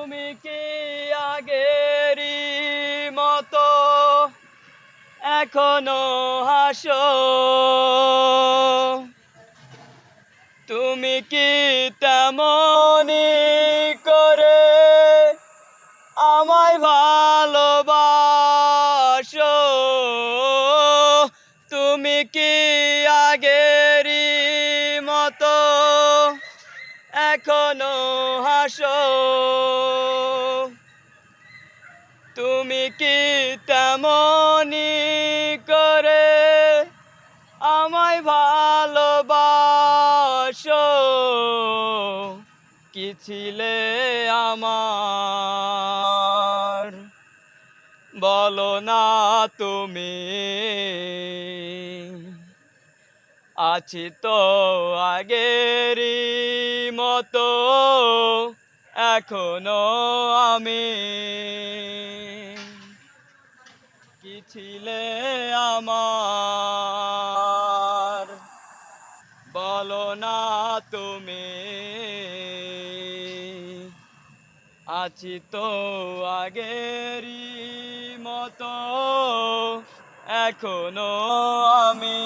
তুমি কি আগেরই মতো এখনো হাসো? তুমি কি তেমনি করে আমায় ভালোবাসো? তুমি কি আগেরই মতো এখনো হাসো? তুমি কি তেমনি করে আমায় ভালোবাসো? কি ছিলে আমার বলো না তুমি? আছি তো আগেরই মতো এখনো আমি। কি ছিলে আমার বলো না তুমি? আছি তো আগেরই মতো এখনো আমি।